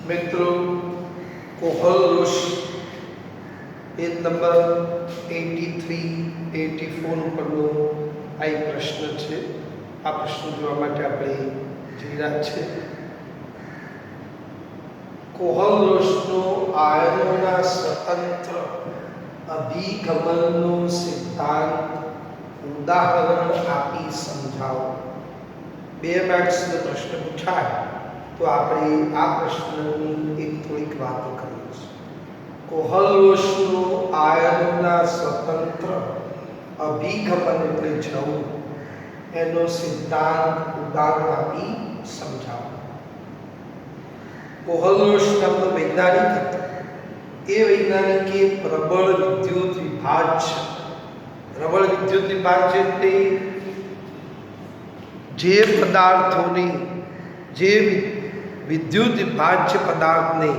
મિત્રો, કોહલરોસ page number 83-84 ઉપરનો આ એક પ્રશ્ન છે. આ પ્રશ્ન જોવા માટે આપણે જઈ રહ્યા છે. કોહલરોસનો આયનોના સ્વતંત્ર અભિગમનનો સિદ્ધાંત ઉદાહરણ આપી સમજાવો. 2 માર્ક્સનો પ્રશ્ન પૂછાય તો આપણે આ પ્રશ્નની એક થોડીક વાતો કરીએ. કોહલરોસનો આયનોના સ્વતંત્ર અભિગમન એટલે જવું, એનો સિદ્ધાંત ઉદાહરણ આપી સમજાવો. કોહલરોસ નામનો વૈજ્ઞાનિક હતો. એ વૈજ્ઞાનિકે પ્રબળ વિદ્યુત વિભાજ્ય, પ્રબળ વિદ્યુત વિભાજ્ય એટલે જે પદાર્થોને, જે વિદ્યુત વિભાજ્ય પદાર્થને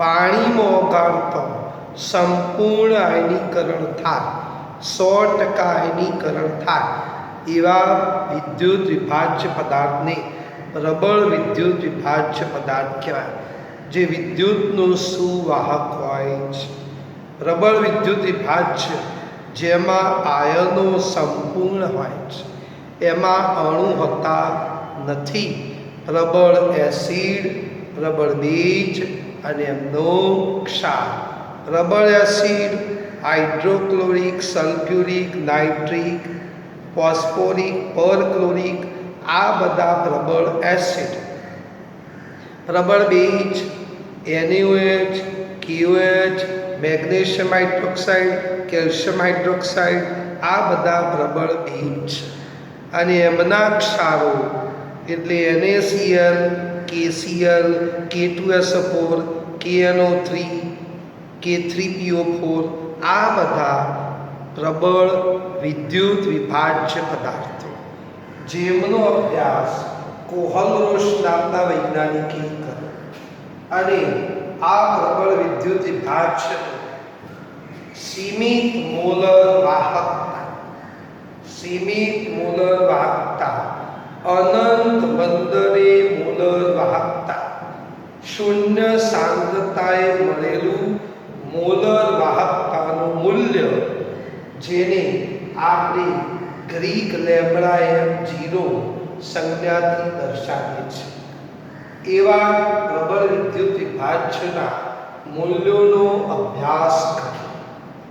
પાણીમાં ઓગાળતો સંપૂર્ણ આયનીકરણ થાય, 100% આયનીકરણ થાય એવા વિદ્યુત વિભાજ્ય પદાર્થને પ્રબળ વિદ્યુત વિભાજ્ય પદાર્થ કહેવાય, જે વિદ્યુતનો સુવાહક હોય છે. પ્રબળ વિદ્યુત વિભાજ્ય જેમાં આયનો સંપૂર્ણ હોય છે, એમાં અણુ હોતા નથી. પ્રબળ એસિડ, પ્રબળ બેઝ અને એમનો ક્ષાર. પ્રબળ acid hydrochloric, sulphuric, nitric, phosphoric, perchloric, આ બધા પ્રબળ એસિડ. પ્રબળ base NaOH, KOH, magnesium hydroxide, calcium hydroxide, આ બધા પ્રબળ બેઝ. અને એમના ક્ષારો એટલે NaCl, KCl, K2SO4, KNO3, K3PO4, આ બધા પ્રબળ વિદ્યુત વિભાજ્ય પદાર્થો, જેમનો અભ્યાસ કોહલરોસ નામના વૈજ્ઞાનિકે કર્યો. અને આ પ્રબળ વિદ્યુત વિભાજ્ય સીમિત મોલર વાહકતા, સીમિત મોલર વાહકતા, અનંત બંદરે મોલર વાહકતા, શૂન્ય સાંદ્રતાએ મળેલું મોલર વાહકતાનું મૂલ્ય, જેને આપણે ગ્રીક લેમ્બડા m0 સંજ્ઞાથી દર્શાવીએ છીએ, એવા પ્રબળ વિદ્યુત વિભાજ્યના મૂલ્યોનો અભ્યાસ કર્યો.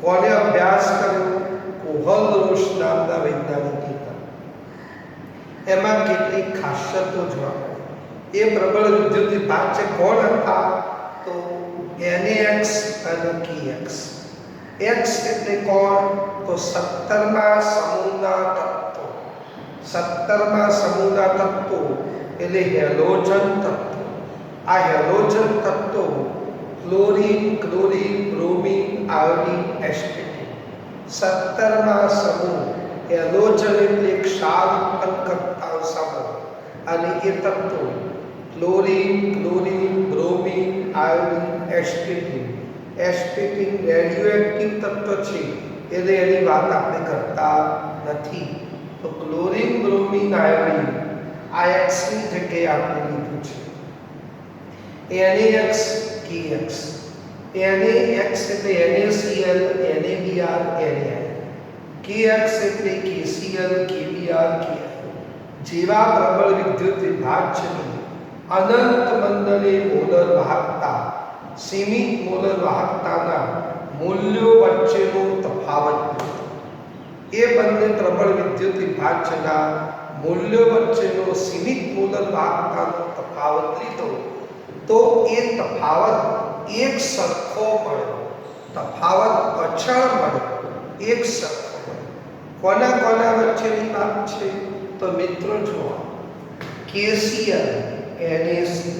કોને અભ્યાસ કર્યો? કોહલરોસ નામના વૈજ્ઞાનિકે કર્યો. એમાં કેટલીક ખાસિયતો જોવા મળે. એ પ્રબળ વિદ્યુત વિભાજ્ય કોણ હતા? તો NaX અને KX. X એટલે કોણ? તો 17મા સમૂહના તત્વો. 17મા સમૂહના તત્વો એટલે હેલોજન તત્વો. આ હેલોજન તત્વો ક્લોરીન, ક્લોરીન, બ્રોમિન, આયોડિન, એસ્પેટિન. 17મા સમૂહ હેલોજન એટલે ક્ષાર ઉત્પન્ન કરતા સમૂહ. અને એ તત્વો chlorine, chlorine, bromine, iodine, astatine. Astatine radioactive તત્વ છે, એટલે એની વાત આપણે કરતા નથી. તો ક્લોરીન, બ્રોમિન, આયોડિન આ એક્સની જગ્યાએ આપણે લીધું છે. NaX, KX. NaX એટલે NaCl, NaBr, NaI. KX એટલે KCl, KBr, KI. જેવા પ્રબળ વિદ્યુત વિભાજ્યની અનંત મંદને મોલર વાહકતા, સીમિત મોલર વાહકતાના મૂલ્યો વચ્ચેનો તફાવત. એ બંને પ્રબળ વિદ્યુત વિભાજ્યના મૂલ્યો વચ્ચેનો સીમિત મોલર વાહકતાનો તફાવત લીધો તો એ તફાવત એક સરખો મળ્યો. તફાવત અચળ મળ્યો, એક સરખો મળ્યો. કોના કોના વચ્ચેની વાત છે? તો મિત્રો જુઓ, KCl, NaCl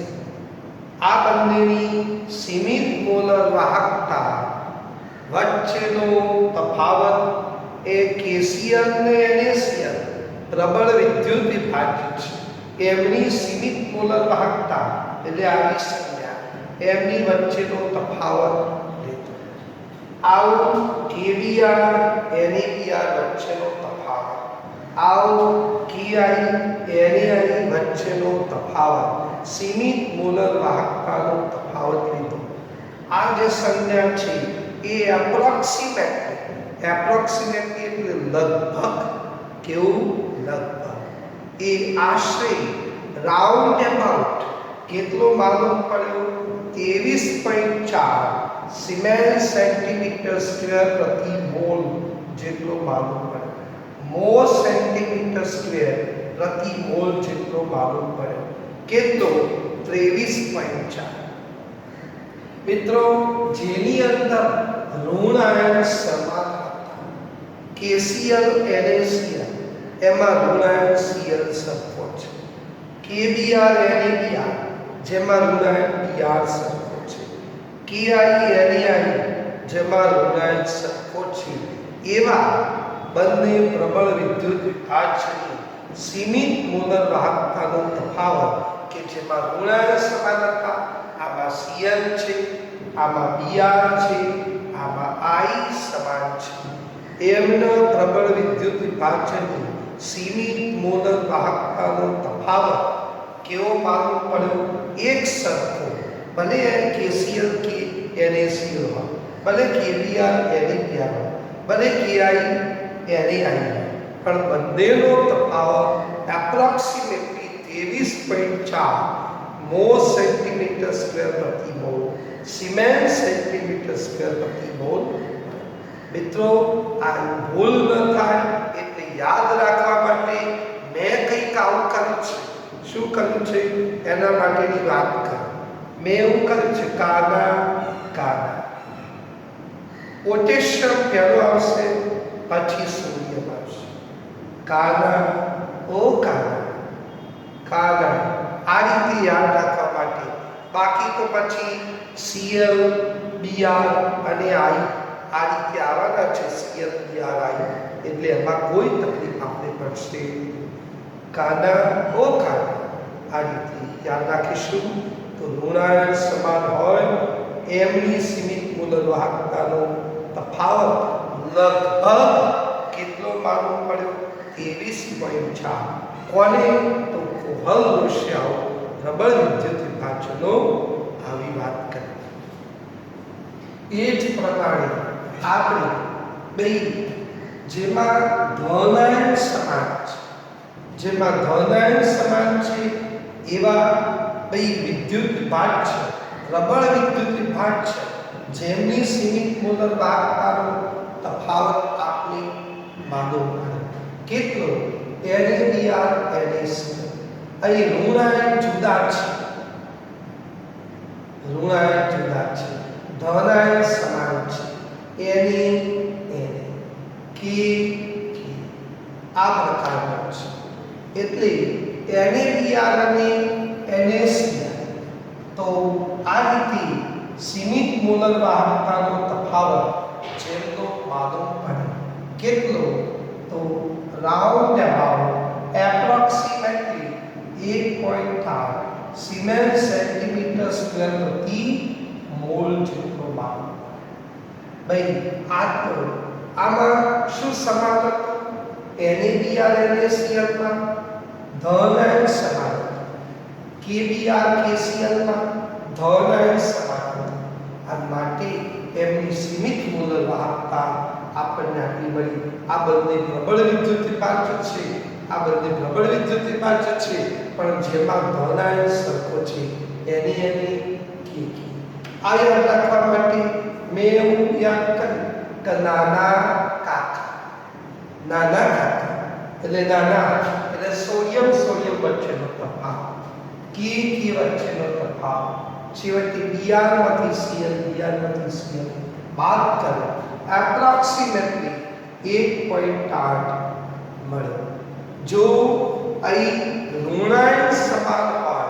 આ બંનેની સીમિત મોલર વાહકતા વચ્ચેનો તફાવત એ KCl ને NaCl પ્રબળ વિદ્યુત વિભાજ્ય છે. એમની સીમિત મોલર વાહકતા એટલે આવી સંજ્ઞા, એમની વચ્ચેનો તફાવત લીધો. આવું KBr, NaBr વચ્ચેનો તફાવત, આવું KI, NaI વચ્ચેનો તફાવત, સીમિત મોલર વાહકતાનો તફાવત લીધો. આ જે સંજ્ઞા છે એ એપ્રોક્સિમેટલી એટલે લગભગ, કેવું લગભગ, એ આશરે રાઉન્ડ અબાઉટ કેટલો માલુમ પડ્યો 23.4 સિમેન્સ સેન્ટીમીટર સ્ક્વેર પ્રતિ મોલ જેટલો માલુમ પડ્યો. મો સેન્ટીમીટર સ્ક્વેર પ્રતિ મોલ જેટલો માલુમ પડ્યો. કેટલો? 23.4. મિત્રો, જેની અંદર ઋણ આયન સમાન હતા, KCl NaCl, એમાં ઋણ આયન Cl સરખો છે. KBr NaBr, જેમાં ઋણ આયન Br સરખો છે. KI NaI, જેમાં ઋણ આયન સરખો છે. એવા બંને પ્રબળ વિદ્યુત વિભાજ્યની સીમિત મોલર વાહકતાનો તફાવત કે જેમાં ઋણ આયન સમાન હતા, આમાં Cl છે, આમાં Br છે, આમાં I સમાન છે, એમના પ્રબળ વિદ્યુત વિભાજનની સીમિત મોલર વાહકતાનો તફાવત કેવો માલુમ પડ્યો? એક સરખો, ભલે KCl કે NaCl હોય, ભલે KBr NaBr હોય, ભલે KI NaI હોય, પણ બંનેનો તફાવત એપ્રોક્સિમેટલી 23.4 મો સેન્ટીમીટર સ્ક્વેર પ્રતિ મોલ સિમેન્સ સેન્ટીમીટર સ્ક્વેર પ્રતિ મોલ. મિત્રો, આ ભૂલ ન થાય એટલે યાદ રાખવા માટે મેં કંઈક આવું કર્યું છે. શું કર્યું છે એના માટેની વાત કરું. મેં એવું કર્યું છે, કાના પોટેશિયમ પહેલો આવશે, પછી સોડિયમ આવશે. કાના આ રીતે યાદ રાખવા માટે. બાકી તો પછી Cl Br અને I આ રીતે આવવાના છે. Cl Br I એટલે એમાં કોઈ તકલીફ આપણે પડશે. કાના આ રીતે યાદ રાખીશું. તો ઋણ આયન સમાન હોય એમની સીમિત મોલર વાહકતાનો તફાવત લગભગ કેટલો માલુમ પડ્યો? 23.4. કોને? તો કોહલ-રોશિયાઓ પ્રબળ વિદ્યુત વિભાજનો આવી વાત કરી. એ જ પ્રમાણે આપણે બે જેમાં ધન આયન સમાન છે, એવા બે વિદ્યુત વિભાજ છે, પ્રબળ વિદ્યુત વિભાજ છે, જેમની સીમિત મોલર વાહકતાનો તફાવત આપણે માલુમ પડે. કેટલો? NaBr NaCl. અહીં ઋણ આયન જુદા છે, ધન આયન સમાન છે. Na K આ પ્રકારનો છે. એટલે NaBr અને NaCl તો આ રીતે સીમિત મોલર વાહકતાનો તફાવત જેમનો માલુમ પડે. કેટલો? તો round about approximately 1.8 siemens centimetre square પ્રતિ મોલ જેટલો માલુમ. ભાઈ, આમાં શું સમાન હતું? NaBr NaCl માં ધન આયન સમાન હતું. KBr KCl માં ધન આયન સમાન હતું. આ માટે એમની સીમિત મોલર વાહકતા આપણને આટલી મળી. આ બંને પ્રબળ વિદ્યુત વિભાજ્ય છે, પણ જેમાં ધન આયન સરખો છે. Na K. આ યાદ રાખવા માટે મેં એવું યાદ કર્યું કે નાના કાકા એટલે સોડિયમ વચ્ચેનો તફાવત, K વચ્ચેનો તફાવત, છેવટે Br માંથી Cl બાદ કરો, એપ્રોક્સિમેટલી 1.8 મળે. જો અહીં ઋણ આયન સમાન હોય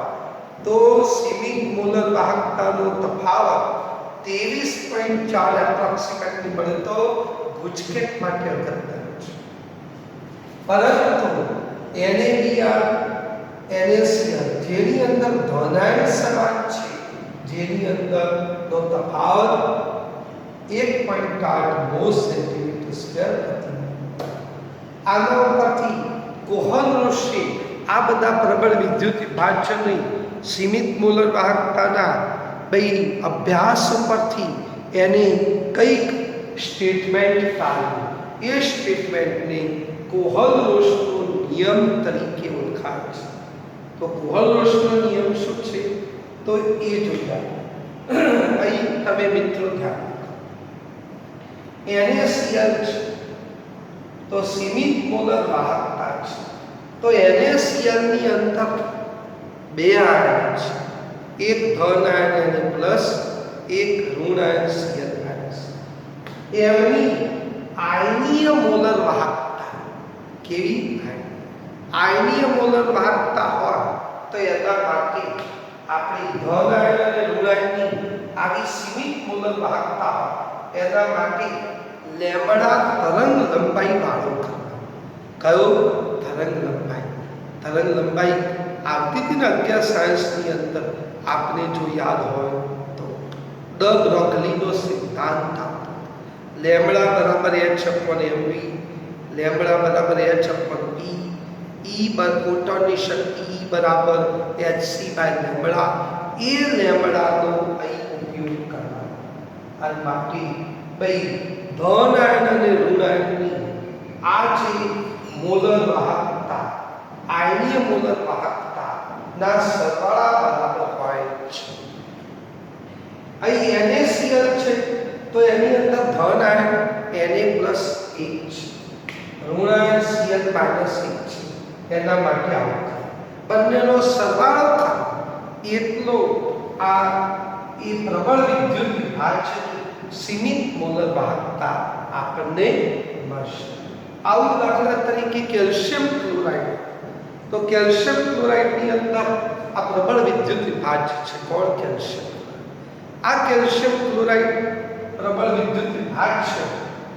તો સીમિત મોલર વાહકતાનો તફાવત 23.4 એપ્રોક્સિમેટલી મળે તો ગુજકેટ માટે અગત્યનું છે. પરંતુ NaBr NaCl જેની અંદર ધન આયન સમાન છે, જેની અંદરનો તફાવત 1.8 મો સેન્ટીમીટર સ્ક્વેર પ્રતિ મોલ. આનો પરથી કોહલ-રોશી આ બધા પ્રબળ વિદ્યુત વિભાજનની સીમિત મોલર વાહકતાના ભાઈ અભ્યાસ પરથી એને કંઈક સ્ટેટમેન્ટ કાઢ્યું. એ સ્ટેટમેન્ટને કોહલરોશનો નિયમ તરીકે ઓળખાય છે. તો કોહલરોશનો નિયમ શું છે તો એ જોયા. અહીં તમે મિત્રો ધ્યાન રાખો. NaCl છે તો સીમિત મોલર વાહકતા છે. તો NaCl ની અંદર બે આયન છે, એક ધન આયન અને પ્લસ, એક ઋણ આયન Cl માઇનસ. એમની આયનીય મોલર વાહકતા કેવી થાય? આયનીય મોલર વાહકતા હોય તો એના માટે આપણી ધન આયન અને ઋણ આયનની આવી સીમિત મોલર વાહકતા હોય એના માટે લેમ્બડા તરંગ લંબાઈ વાળો કયો તરંગ લંબાઈ. તરંગ લંબાઈ આવતી હતી ને અત્યાર સાયન્સની અંદર આપને જો યાદ હોય તો ડ બ્રોગલીનો સિદ્ધાંત આપતો. લેમ્બડા બરાબર h/mv, લેમ્બડા બરાબર h/p, E ફોટોનની શક્તિ E બરાબર hc/લેમ્બડા. એ લેમ્બડાનો અહીં ઉપયોગ કરવાનો અને માટે ભાઈ ધન આયન અને ઋણ આયનની આ જે મોલર વાહકતા, આયનીય મોલર વાહકતા ના સરવાળા બરાબર હોય છે. અહીં NaCl છે તો એની અંદર ધન આયન Na પ્લસ 1 છે, ઋણ આયન Cl માઇનસ 1 છે. એના માટે આવું થાય. બંનેનો સરવાળો થાય એટલો આ એ પ્રબળ વિદ્યુત વિભાજ છે, સીમિત મોલર વાહકતા આપણને મળશે. આવું દાખલા તરીકે કેલ્શિયમ ક્લોરાઇડ. તો કેલ્શિયમ ક્લોરાઇડની અંદર આ પ્રબળ વિદ્યુત વિભાજ છે. કોણ? કેલ્શિયમ. આ કેલ્શિયમ ક્લોરાઇડ પ્રબળ વિદ્યુત વિભાજ છે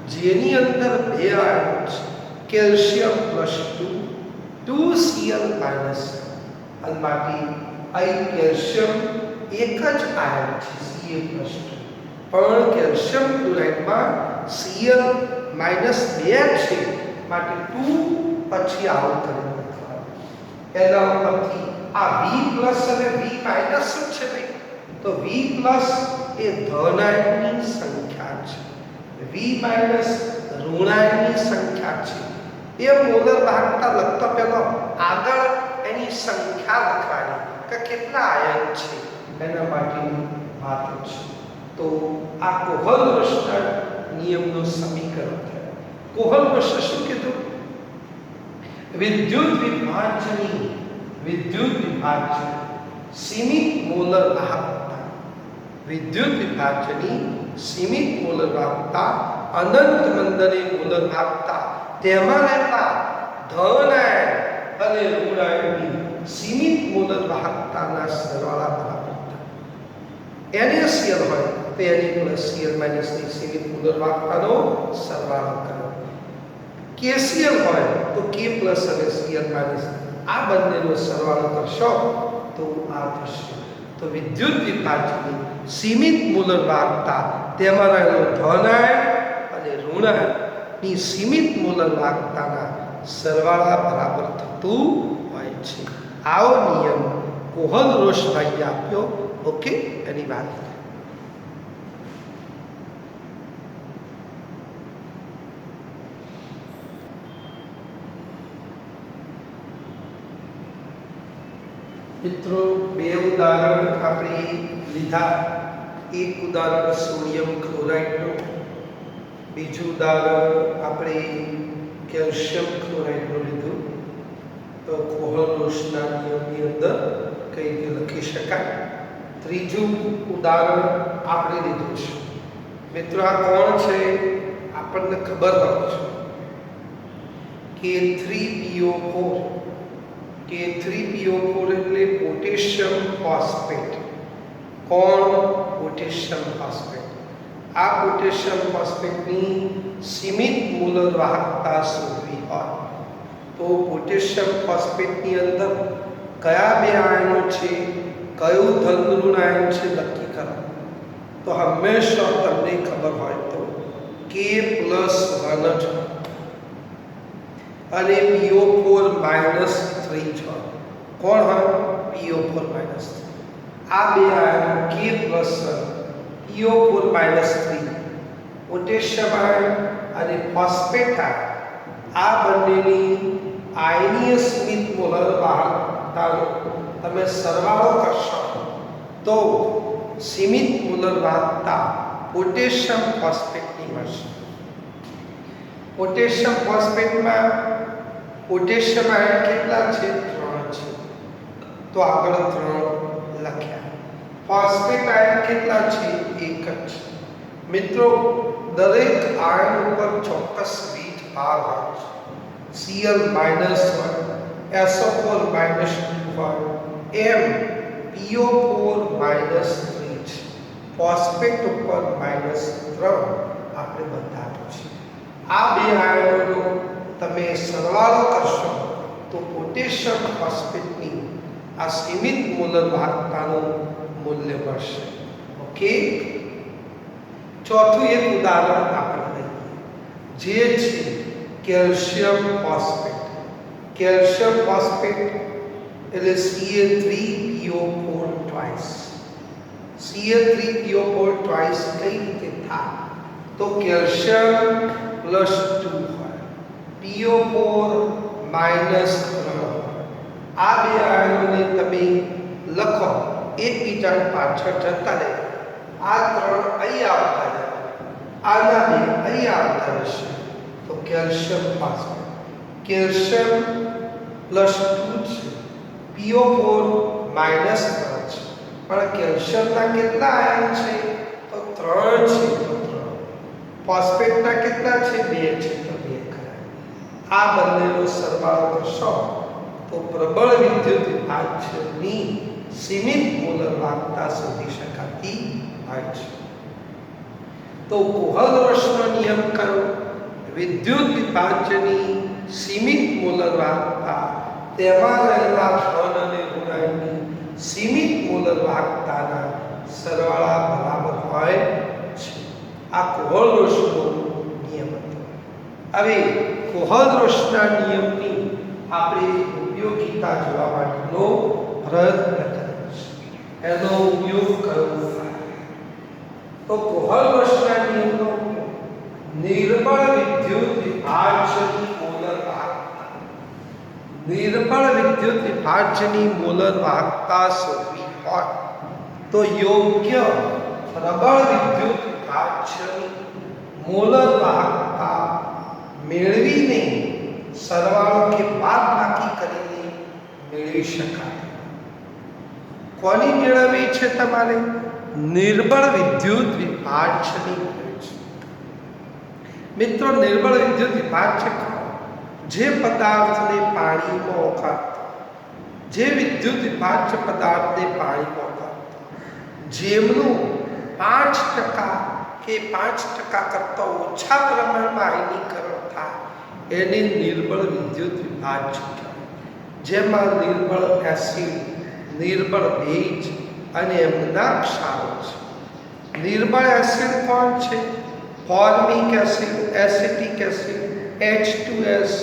જેની અંદર બે આયનો છે, કેલ્શિયમ +2, 2Cl માઇનસ. અને બાકી અહીં કેલ્શિયમ એક જ આયન છે Ca+2, પણ કેલ્શિયમ ક્લોરાઇડમાં Cl -2 છે માટે 2 પછી આવું કરી લખવાનું. એના ઉપરથી આ V+ અને V- શું છે ભાઈ? તો V+ એ ધન આયનની સંખ્યા છે, V- ઋણ આયનની સંખ્યા છે. એ મોલર વાહકતા લખતા પહેલો આગળ એની સંખ્યા લખવાની કે કેટલા આયન છે એના માટેની વાત છે. તો આ કોહલરોશના નિયમનું સમીકરણ થાય. કોહલરોશ શું કીધું? વિદ્યુત વિભાજ્ય સીમિત મોલર વાહકતા, વિદ્યુત વિભાજ્યની સીમિત મોલર વાહકતા, અનંત મંદને મોલર વાહકતા, તેમાં રહેતા ધન આયન અને ઋણ આયનની સીમિત મોલર વાહકતાના સરવાળા બરાબર થાય. NaCl હોય તો Na + Cl - ની સીમિત મોલર વાહકતાનો સરવાળો કરો. KCl હોય તો K+ અને Cl - આ બંનેનો સરવાળો કરશો તો આ થશે. તો વિદ્યુત વિભાજ્યની સીમિત મોલર વાહકતા, તેમાં રહેલો ધન આયન અને ઋણ આયનની સીમિત મોલર વાહકતાના સરવાળા બરાબર થતું હોય છે. આવો નિયમ કોહલરોશભાઈએ આપ્યો. ઓકે, એની વાત. મિત્રો બે ઉદાહરણ આપણે લીધા. એક ઉદાહરણ સોડિયમ ક્લોરાઇડનું, બીજું ઉદાહરણ આપણે કેલ્શિયમ ક્લોરાઇડનું લીધું. તો કોહલરોશના નિયમની અંદર કઈ રીતે લખી શકાય. ત્રીજું ઉદાહરણ આપણે લીધું છે. મિત્રો આ કોણ છે આપણને ખબર હોય છે K3PO4. K3PO4 એટલે પોટેશિયમ ફોસ્ફેટ. કોણ? Potassium phosphate. આ પોટેશિયમ ફોસ્ફેટની સીમિત મોલર વાહકતા શોધવી હોય તો પોટેશિયમ ફોસ્ફેટની અંદર કયા બે આયનો છે, કયું ધન ઋણ આયન છે નક્કી કરો. તો હંમેશા તમને ખબર હોય તો K+1 જ અને PO4 -3 છે. કોણ હોય? PO4 માઇનસ 3 આ બે આયનો K plus PO4 minus 3 potassium ion અને ફોસ્ફેટ આયન આ બંનેની આયનીય સીમિત મોલર વાહકતાનો તમે સરવાળો કરશો તો સીમિત મોલર વાહકતા પોટેશિયમ ફોસ્ફેટની મળશે. પોટેશિયમ ફોસ્ફેટમાં પોટેશિયમ આયન કેટલા છે? 3 છે. તો આગળ 3 લખ્યા. ફોસ્ફેટ આયન કેટલા છે? 1 જ છે. મિત્રો દરેક આયન ઉપર ચોક્કસ વીજ ભાર હોય છે. Cl -1 SO4 -2 હોય એમ PO4 -3 છે. ફોસ્ફેટ ઉપર -3 આપણે બતાવ્યું છે. આ બે આયનોનો તમે સરવાળો કરશો તો પોટેશિયમ ફોસ્ફેટની આ સીમિત મોલર વાહકતાનું મૂલ્ય મળશે. ઓકે, ચોથું એક ઉદાહરણ આપણે લઈએ જે છે કેલ્શિયમ ફોસ્ફેટ. કેલ્શિયમ ફોસ્ફેટ એટલે Ca3PO4 ટ્વાઇસ. Ca3PO4 ટ્વાઇસ કઈ રીતે થાય? તો કેલ્શિયમ +2 હોય, PO4 -3 હોય. આ બે આયનોને તમે લખો એકબીજાની પાછળ જતા રહે. આ 3 અહીં આવતા જાય, આના 2 અહીં આવતા રહેશે. તો કેલ્શિયમ ફોસ્ફેટ કેલ્શિયમ +2 છે, PO4 -3 છે. પણ કેલ્શિયમના કેટલા આયન છે? તો 3 છે. તો 3. ફોસ્ફેટના કેટલા છે? 2 છે. તો 2 ખરા. આ બંનેનો સરવાળો કરશો તો પ્રબળ વિદ્યુત વિભાજ્યની સીમિત મોલર વાહકતા શોધી શકાતી હોય છે. તો કોહલરોશનો નિયમ કરો. વિદ્યુત વિભાજ્યની સીમિત મોલર વાહકતા તેમાં રહેલા ધન અને ઋણ આયનની સીમિત મોલર વાહકતાના સરવાળા બરાબર હોય છે. આ કોહલરોશનો નિયમ હતો. હવે કોહલરોશના નિયમની આપણે ઉપયોગિતા જોવા માટેનો પ્રયત્ન કર્યો છે. એનો ઉપયોગ કરવો. તો કોહલરોશના નિયમનો નિર્બળ વિદ્યુત વિભાજ્યની મોલર વાહકતા. નિર્બળ વિદ્યુત વિભાજ્યની મોલર વાહકતા શોધવી હોય તો યોગ્ય પ્રબળ વિદ્યુત વિભાજ્યની મોલર વાહકતા મેળવીને સરવાળો કે બાદબાકી કરીને મેળવી શકાય. કોની મેળવવી છે? તમારે નિર્બળ વિદ્યુત વિભાજ્યની મેળવવી છે. મિત્રો નિર્બળ વિદ્યુત વિભાજ્ય જે પદાર્થને પાણીમાં ઓગાળતો, જે વિદ્યુત વિભાજ્ય પદાર્થને પાણીમાં ઓગાળતો, જેમનું 5% કે 5% કરતાં ઓછા પ્રમાણમાં આયનીકરણ થાય એને નિર્બળ વિદ્યુત વિભાજ્ય કહેવાય. જેમાં નિર્બળ એસિડ, નિર્બળ બેઝ અને એમના ક્ષારો છે. નિર્બળ એસિડ કોણ છે? Formic acid, acetic acid, H2S,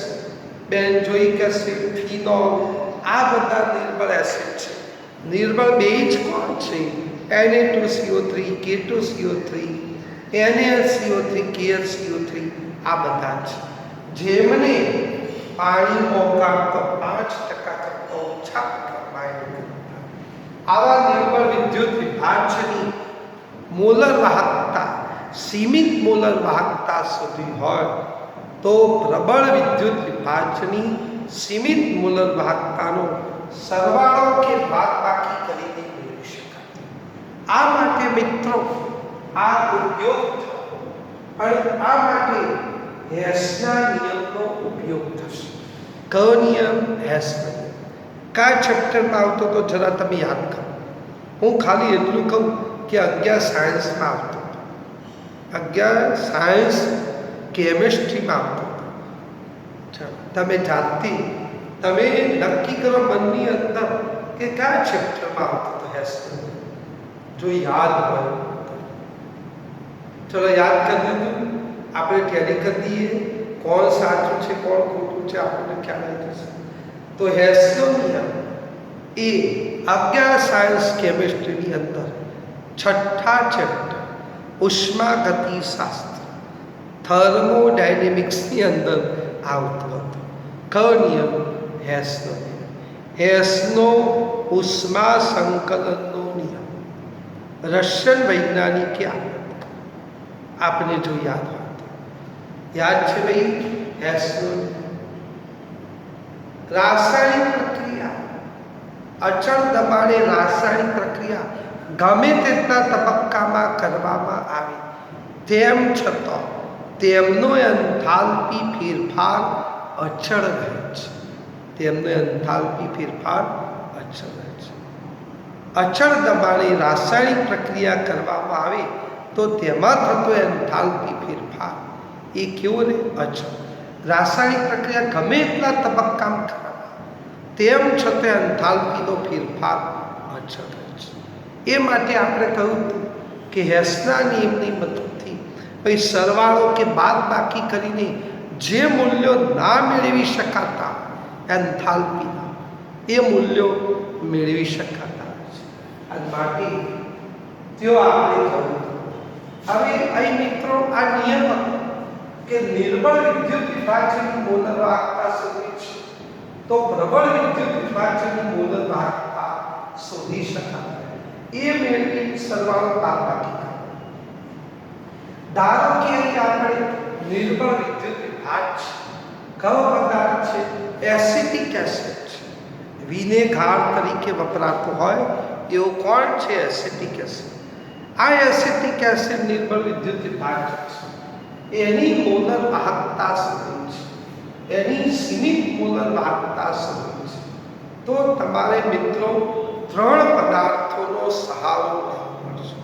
benzoic acid, phenol, આ બધા નિર્બળ એસિડ છે. નિર્બળ બેઝ કોણ છે? Na2CO3, K2CO3, NaCO3, KlCO3, આ બધા છે. જેમને પાણીમાં ઓગાળતો 5% કરતાં ઓછા પ્રમાણમાં આવા નિર્બળ વિદ્યુત વિભાજ્યની મોલર વાહકતા, સીમિત મોલર વાહકતા શોધવી હોય તો પ્રબળ વિદ્યુત વિભાજ્યની સીમિત મોલર વાહકતાનો સરવાળો કે બાદબાકી કરીને મેળવી શકાય. આ માટે મિત્રો આ ઉપયોગ થયો, પણ આ માટે હેસના નિયમનો ઉપયોગ થશે. કયો નિયમ? હેસનો નિયમ. કયા ચેપ્ટરમાં આવતો તો જરા તમે યાદ કરો. હું ખાલી એટલું કહું કે 11 સાયન્સમાં આવતો હતો, 11 સાયન્સ કેમેસ્ટ્રીમાં આવતો હતો. તમે જાતે તમે નક્કી કરો મનની અંદર કે કયા ચેપ્ટરમાં આવતો હતો હેસનો નિયમ. જો યાદ હોય ચલો યાદ કરી દીધું, આપણે ટેલી કરી દઈએ. કોણ સાચું છે કોણ ખોટું છે આપણને ખ્યાલ આવી જશે. તો હેસનો નિયમ એ 11 સાયન્સ કેમિસ્ટ્રીની અંદર છઠ્ઠા ચેપ્ટર ઉષ્માગતિશાસ્ત્ર થર્મોડાયનેમિક્સની અંદર આવતો હતો. કયો નિયમ? હેસનો નિયમ. હેસનો ઉષ્મા સંકલનનો નિયમ રશિયન વૈજ્ઞાનિકે આપ્યો. આપને જો યાદ હોય તો યાદ છે ભાઈ હેસનો નિયમ. રાસાયણિક પ્રક્રિયા, અચળ દબાણે રાસાયણિક પ્રક્રિયા ગમે તેટલા તબક્કામાં કરવામાં આવે તેમ છતાં તેમનો એન્થાલ્પી ફેરફાર અચળ રહે છે. તેમનો એન્થાલ્પી ફેરફાર અચળ રહે છે. અચળ દબાણે રાસાયણિક પ્રક્રિયા કરવામાં આવે તો તેમાં થતો એન્થાલ્પી ફેરફાર એ કેવો ને? અચળ. રાસાયણિક પ્રક્રિયા ગમે એટલા તબક્કામાં કરવામાં તેમ છતાં એન્થાલ્પીનો ફેરફાર અચળ રહે છે. એ માટે આપણે કહ્યું હતું કે હેસના નિયમની મદદથી ભાઈ સરવાળો કે બાદબાકી કરીને જે મૂલ્યો ના મેળવી શકાતા એન્થાલ્પીના એ મૂલ્યો મેળવી શકાતા છે. અને માટે તેઓ આપણે કહ્યું. હવે અહીં મિત્રો આ નિયમ હતો કે નિર્બળ વિદ્યુત વિભાજનની મોલર વાહકતા શોધવી છે તો પ્રબળ વિદ્યુત વિભાજનની મોલર વાહકતા શોધી શકાય. એ મેળવી સરવાળો બાદબાકી કરો. ધારો કે આપણે નિર્બળ વિદ્યુત વિભાજ છે. કયો પદાર્થ છે? એસિટિક એસિડ છે. વિનેગાર તરીકે વપરાતો હોય એવો કોણ છે? Acetic acid. આ એસિટિક એસિડ નિર્બળ વિદ્યુત વિભાજ છે. એની મોલર વાહકતા શોધવી છે. એની સીમિત મોલર વાહકતા શોધવી છે. તો તમારે મિત્રો 3 પદાર્થોનો સહારો લેવો પડશે.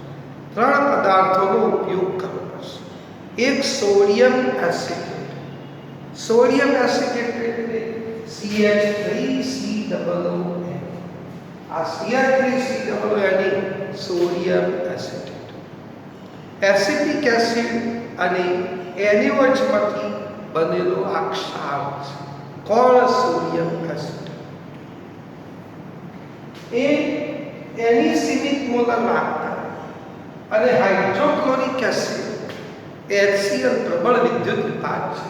3 પદાર્થોનો ઉપયોગ કરવો પડશે. એક સોડિયમ એસિટેટ. સોડિયમ એસિટેટ એટલે CH3COON. આ CH3COON એ સોડિયમ એસિટેટ. એસિટિક એસિડ અને એનિઓજમાંથી બનેલો આ ક્ષાર છે. કોણ? Sodium acid. એની સીમિત મોલર વાહકતા અને હાઇડ્રોક્લોરિક એસિડ HCl પ્રબળ વિદ્યુત વિભાજ છે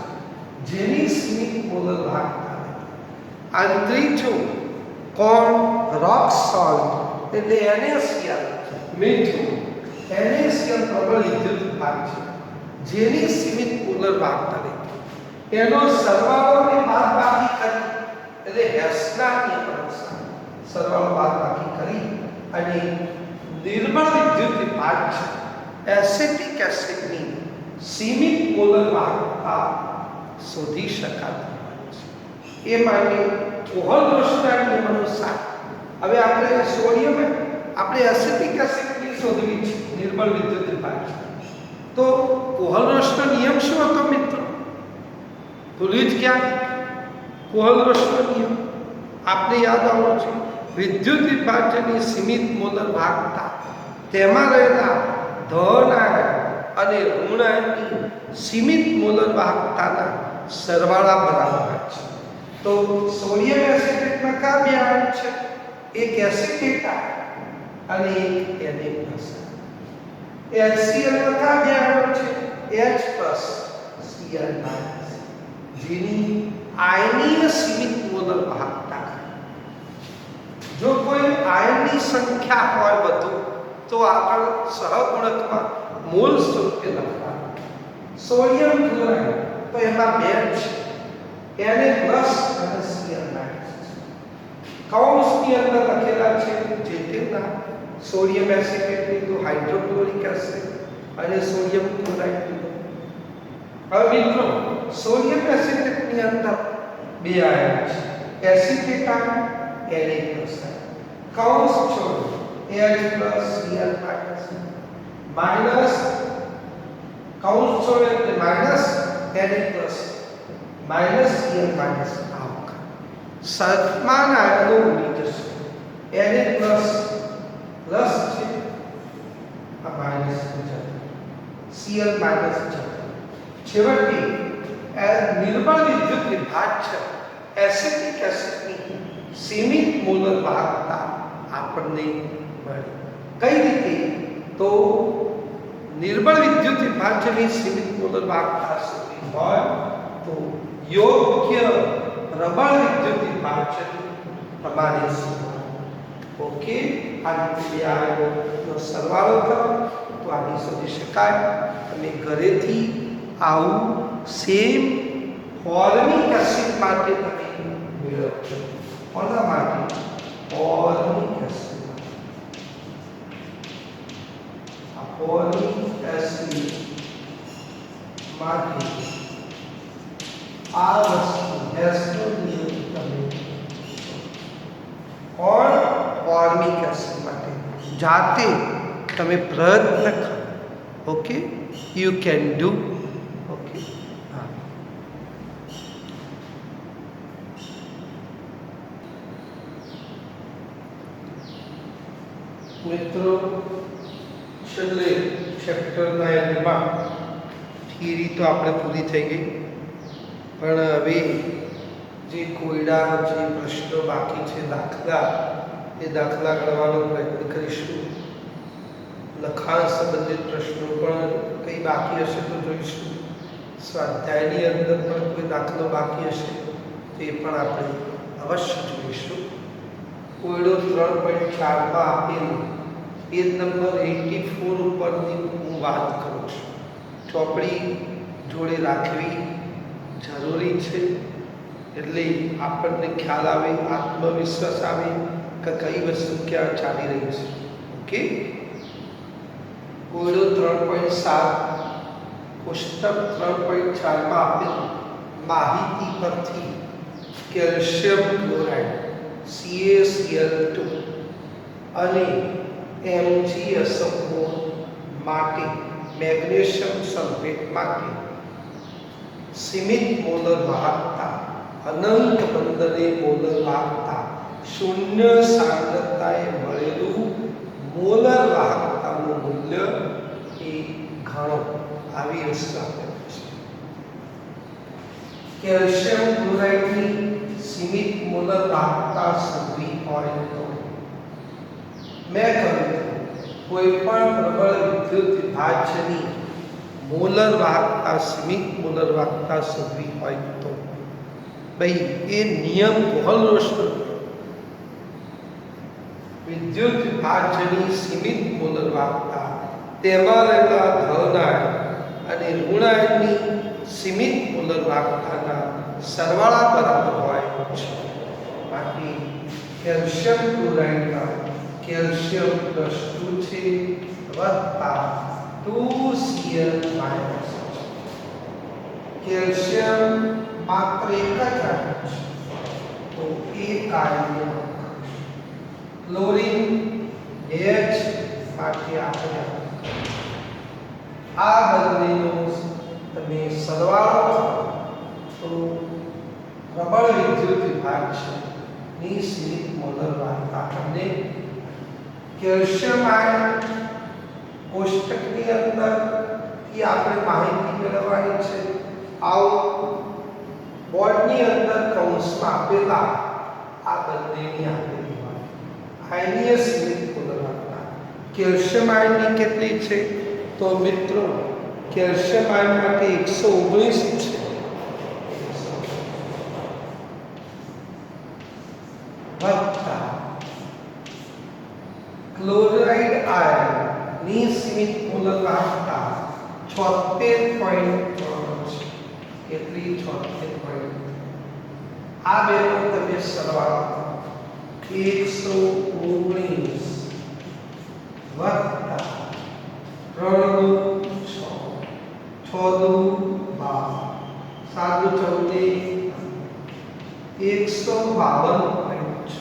જેની સીમિત મોલર વાહકતા. અને ત્રીજું કોણ? રોક સોલ્ટ એટલે NaCl મીઠું. NaCl પ્રબળ વિદ્યુત વિભાજ છે જેની સીમિત મોલર વાહકતા નથી. એનો સરવાળો અને બાદબાકી કરી એટલે હેસના નિયમ અનુસાર સરવાળો બાદબાકી કરી અને નિર્બળ વિદ્યુત વિભાજ છે એસિટિક એસિડની સીમિત મોલર વાહકતા શોધી શકાતી હોય છે. એ માટે કોહલ-રોશના નિયમ અનુસાર હવે આપણે સોડિયમ આપણે એસિટિક એસિડની શોધવી છે નિર્બળ વિદ્યુત વિભાજ. તો કોહલ-રોશનો નિયમ શું હતો મિત્રો? ભૂલી જ ગયા? કોહલ-રોશનો નિયમ આપને યાદ આવવો છે. વિદ્યુત વિભાજનની સીમિત મોલર વાહકતા તેમાં રહેલા ધન આયન અને ઋણ આયનની સીમિત મોલર વાહકતાના સરવાળા બરાબર છે. તો સોડિયમ એસિટેટમાં કયા બે આયન છે? એક એસિટેટ અને એક Na+. HCl માં કયા બે આયનો છે? H+Cl-, જેની આયનીય સીમિત મોલર વાહકતા. જો કોઈ આયનની સંખ્યા હોય વધુ તો આગળ સહગુણકમાં મોલ સ્વરૂપે લખવાનું. સોડિયમ ક્લોરાઇડ તો એમાં 2 છે, Na+ અને Cl-. કૌંસની અંદર લખેલા છે જે તેના સોડિયમ એસિટેટ લીધું, હાઇડ્રોક્લોરિક એસિડ અને સોડિયમ ક્લોરાઇડ લીધું. હવે મિત્રો સોડિયમ એસિટેટની અંદર 2 આયન છે, એસિટેટ આયન Na+. કૌંસ છોડો H+Cl- માઇનસ કૌંસ છોડો એટલે માઇનસ Na+ -Cl- આવકા. સમાન આયનો ઉડી જશે. Na+ પ્લસ છે આ માઇનસ જશે, Cl- જશે. છેવટે નિર્બળ વિદ્યુત વિભાજ છે એસિટિક એસિડની સીમિત મોલર વાહકતા આપણને મળે. કઈ રીતે? તો નિર્બળ વિદ્યુત વિભાજ્યની સીમિત મોલર વાહકતા સુધી હોય તો યોગ્ય પ્રબળ વિદ્યુત વિભાજન તમારે શોધવાનું. ઓકે, આ રીતે આનો સરવાળો કરો તો આની શોધી શકાય. તમે ઘરેથી આવું સેમ ફોર્મિક એસિડ માટે તમે મેળવજો. કોના માટે? Formic acid. આ ફોર્મિક એસિડ માટે આ વસ્તુ હેસનો નિયમ તમે और ફોર્મિક એસિડ માટે જાતે તમે પ્રયત્ન કરો. Okay, you can do. Okay, હા, મિત્રો છેલ્લે ચેપ્ટરના એન્ડમાં થિયરી તો આપણે પૂરી થઈ ગઈ, પણ હવે જે કોયડા જે પ્રશ્નો બાકી છે દાખલા, એ દાખલા ગણવાનો પ્રયત્ન કરીશું. લખાણ સંબંધિત પ્રશ્નો પણ કંઈ બાકી હશે તો જોઈશું. સ્વાધ્યાયની અંદર પણ કોઈ દાખલો બાકી હશે તો એ પણ આપણે અવશ્ય જોઈશું. કોયડો 3.4 માં આપેલ પેજ નંબર 84 ઉપરની હું વાત કરું છું. ચોપડી જોડે રાખવી જરૂરી છે, એટલે આપણને ખ્યાલ આવે, આત્મવિશ્વાસ આવે કે કઈ વસ્તુ ક્યાં ચાલી રહી છે. ઓકે, કોયડો 3.7 પુસ્તક 3.4 માં આપેલ માહિતી પરથી કેલ્શિયમ ક્લોરાઇડ CaCl2 અને MgSO4 માટે મેગ્નેશિયમ સલ્ફેટ માટે સીમિત મોલર વાહકતા, અનંત બંધને મોલર વાહકતા, શૂન્ય સાંદ્રતાએ મળેલું મોલર વાહકતાનું મૂલ્ય એ ઘણો. આવી વસ્તુ આપણે છે. કેલ્શિયમ ક્લોરાઇડની સીમિત મોલર વાહકતા શોધવી હોય તો મેં કહ્યું કોઈ પણ પ્રબળ વિદ્યુત વિભાજ્યની મોલર વાહકતા, સીમિત મોલર વાહકતા શોધવી હોય તો ભાઈ એ નિયમ કોહલરોશનો વિદ્યુત વિભાજ્યની સીમિત મોલર વાહકતા, તેમાં રહેલા ધનાયન અને ઋણાયનની સીમિત મોલર વાહકતાના સરવાળા બરાબર હોય છે. બાકી કેલ્શિયમ ક્લોરાઇડમાં કેલ્શિયમ +2 છે વત્તા 2Cl- કેલ્શિયમ માત્ર એક જ આયન છે તો એક આયન. ક્લોરીન H માટે આપણે આ બંનેનો તમે સરવાળો તો પ્રબળ વિદ્યુત વિભાજ્યની સીમિત મોલર વાહકતા તમને કેલ્શિયમ આયન કોષ્ટકની અંદર એ આપણે માહિતી મેળવવાની છે. આવું બોર્ડની અંદર કૌંસમાં આપેલા આ બંનેની આપેલી હોય આયનીય સીમિત મોલર વાહકતા. કેલ્શિયમ આયનની કેટલી છે? તો મિત્રો કેલ્શિયમ આયન માટે 119 છે. વત્તા ક્લોરાઇડ આયનની સીમિત મોલર વાહકતા 76.3 છે. કેટલી? 76. આ બેનો તમે સરવાળો 119 વત્તા 3 × 6 × 6 × 12 152.6.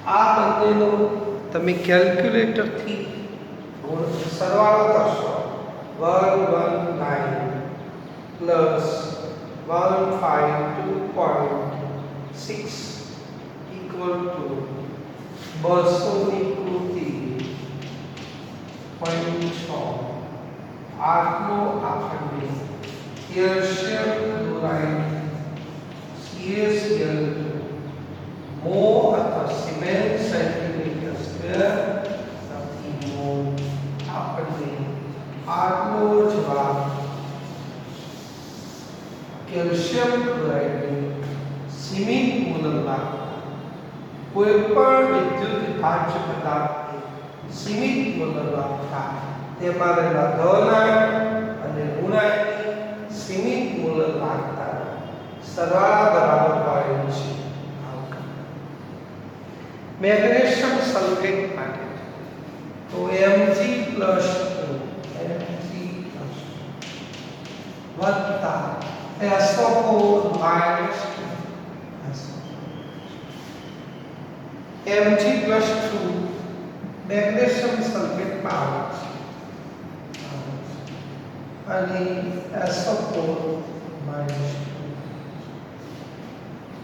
આ બંનેનો તમે કેલ્ક્યુલેટરથી સરવાળો કરશો 119 પ્લસ 152.6 ઇક્વલ ટુ 291.6. આટલો આપણને કેલ્શિયમ ક્લોરાઇડ CaCl2 મોલ સીમિત મૂલકવાહકતા કોઈ પણ વિદ્યુત ભાજ્ય પદાર્થની સીમિત મૂલકવાહકતા તેમાં રહેલા ધનાયન અને ઋણાયનની સીમિત મૂલકવાહકતાના સરવાળા બરાબર હોય છે. મેગ્નેશિયમ સલ્ફેટ માટે તો Mg+2 વત્તા SO4 માઈનસ Mg+2 મેગ્નેશિયમ સલ્ફેટમાં આવે છે અને SO4 માઈનસ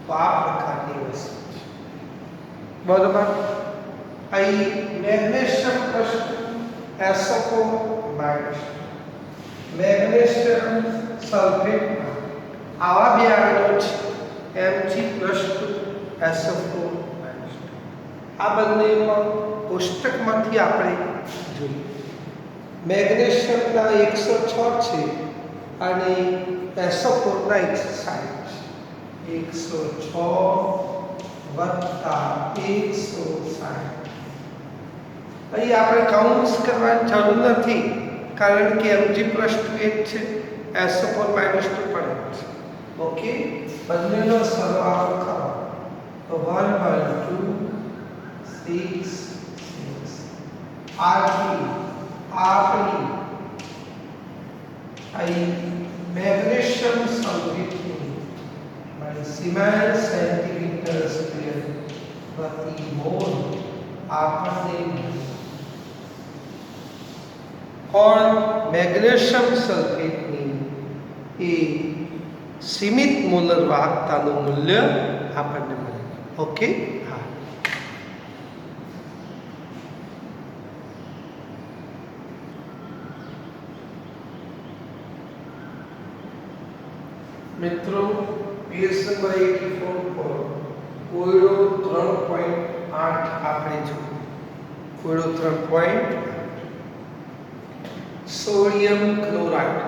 તો આ પ્રકારની વસ્તુ છે. બરોબર. અહીં મેગ્નેશિયમ +2 SO4 માઈનસ મેગ્નેશિયમ સલ્ફેટમાં આવા બે આયનો છે Mg+2 SO4 માઈનસ. આ બંનેમાં કોષ્ટકમાંથી આપણે જોઈએ મેગ્નેશિયમના 106 છે અને SO4 ના 160 છે. 106 વત્તા 160. અહીં આપણે કાઉન્સ કરવાની જરૂર નથી કારણ કે Mg+2 એક છે SO4 -2 પણ એક છે. ઓકે, બંનેનો સરવાળો કરો તો 1 2 6 6 આપણી અહીં મેગ્નેશિયમ સલ્ફેટની સિમેન્સ સેન્ટીમીટર સ્ક્વેર પ્રતિ મોલ આપણને કોણ મેગ્નેશિયમ સલ્ફેટની એ સીમિત મોલર વાહકતાનું મૂલ્ય આપણને મળે. ઓકે, હા. મિત્રો પેજ નંબર 84 પર કોયડો 3.8 આપણે જોયું. કોયડો 3.8 સોડિયમ ક્લોરાઇડ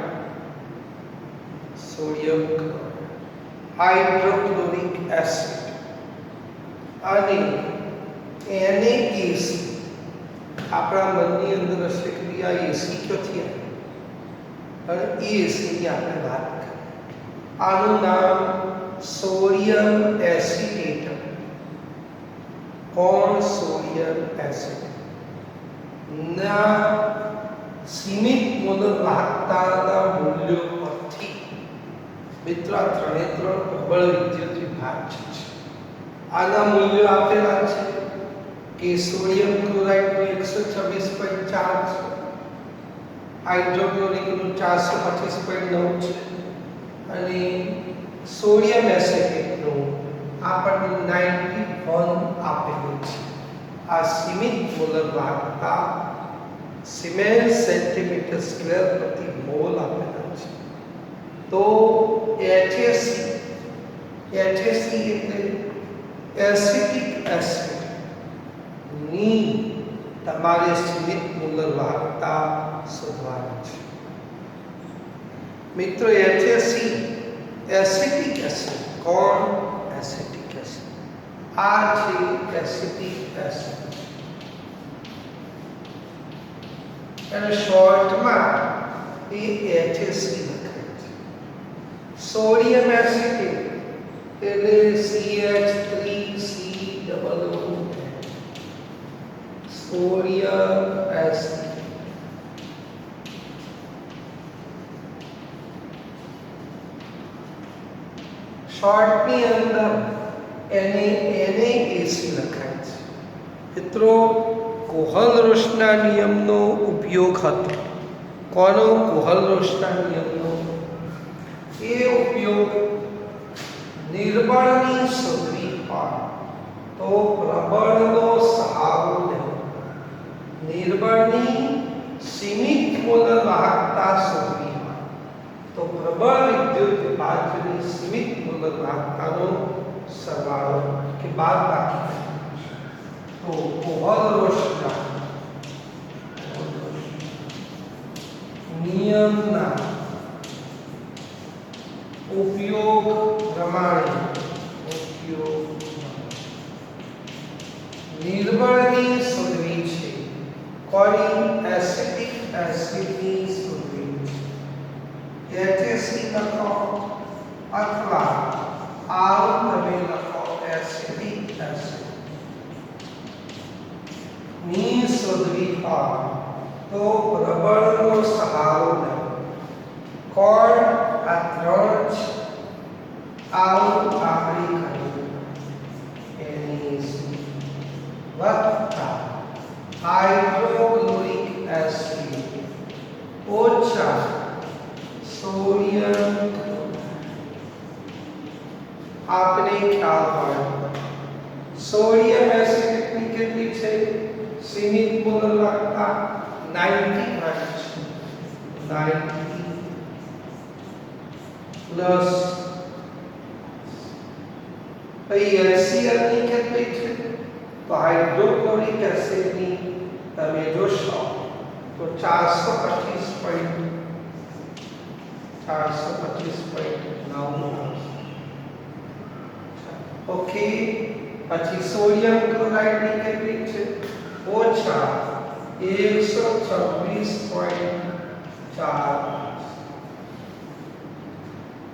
હાઇડ્રોક્લોરિક એસિડ અને NaAC આપણા મનની અંદર હશે કે આ એસી ક્યાંથી આવે અને AAC ની આપણે વાત કરીએ. આનું નામ સોડિયમ એસિટેટ. કોણ? સોડિયમ એસિટેટ ના સીમિત મોલર વાહકતાના મૂલ્યો પરથી મિત્રો આ ત્રણે ત્રણ પ્રબળ વિદ્યુત વિભાગ છે. આના મૂલ્યો આપેલા છે કે સોડિયમ ક્લોરાઇડનું 126.4 છે, હાઇડ્રોક્લોરિકનું 425.9 છે અને સોડિયમ એસિટેટનું આપણને 91 આપેલું છે. આ સીમિત મોલર વાહકતા સિમેન્સ સેન્ટીમીટર સ્ક્વેર પ્રતિ મોલ આપેલા છે. તો HAC એટલે એસિટિક એસિડ ની તમારે સીમિત મોલર વાહકતા શોધવાની છે. મિત્રો HAC એસિટિક એસિડ. કોણ? Acetic acid. આ છે એસિટિક એસિડ અને શોર્ટમાં એ HAC લખાય છે. સોડિયમ એસિટેટ એટલે CH3COO. સોડિયમ એસિટેટ શોર્ટની અંદર NaAC લખાય છે. મિત્રો કોહલ-રોશના નિયમનો ઉપયોગ હતો. કોનો? કોહલ-રોશના નિયમનો. એ ઉપયોગ નિર્બળની શોધવી હોય તો પ્રબળનો સહારો લેવો. નિર્બળની સીમિત મોલર વાહકતા શોધવી હોય તો પ્રબળ વિદ્યુત વિભાજ્યની સીમિત મોલર વાહકતાનો સરવાળો કે બાદબાકી તો કોહલ-રોશના નિયમના ઉપયોગ પ્રમાણે નિર્બળની શોધવી છે. કોની? એસિટિક એસિડની શોધવી છે. HAC લખો અથવા આવું તમે લખો એસિટિક એસિડ ની શોધવી હોય તો રબરનો સહારો લો. કોણ? આ ત્રણ જ આવું આપણે કર્યું. વત્તા હાઇડ્રોક્લોરિક એસિડ ઓછા સોડિયમ. આપણે ખ્યાલ હોય સોડિયમ એસિડની કેટલી છે? સીમિત મોલર વાહકતા 90 પ્લસ HCl ની કેટલી છે? તો હાઇડ્રોક્લોરિક એસિડની તમે જોશો તો 425.9. ઓકે. પછી સોડિયમ ક્લોરાઇડની કેટલી છે? ઓછા 126.4.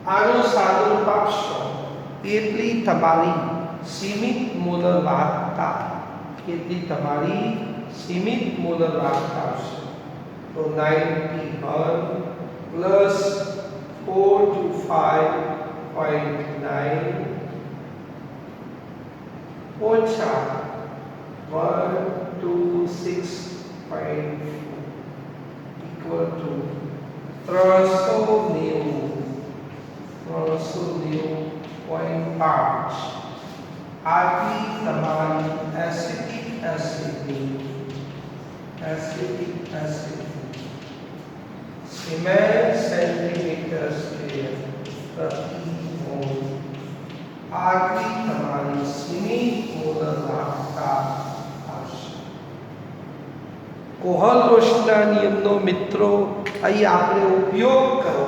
આનું સાદું આપશો એટલી તમારી સીમિત મોલર વાહકતા. કેટલી તમારી સીમિત મોલર વાહકતા આવશે? તો 91 પ્લસ 425.9 ઓછા 126.4 equal to 390.5. આટલી તમારી એસિટિક એસિડની સેન્ટીમીટર સ્ક્વેર પ્રતિ મોલ. આટલી તમારી સીમિત મોલર વાહકતા આવશે. કોહલ-રોશના નિયમનો મિત્રો અહીં આપણે ઉપયોગ કરવો.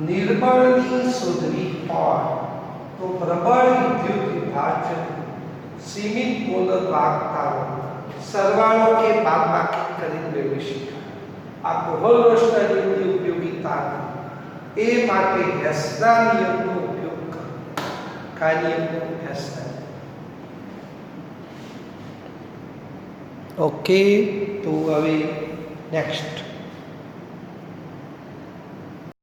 નિર્બળની શોધવી હોય તો પ્રબળ વિદ્યુત વિભાજન સીમિત મોલર વાહકતાઓ સરવાળો કે બાદબાકી કરી મેળવી શકાય. આ કોહલ-રોશના નિયમની ઉપયોગિતા એ માટે હેસના નિયમનો ઉપયોગ કરો. કયા નિયમનો? હેસના. ઓકે. તો હવે નેક્સ્ટ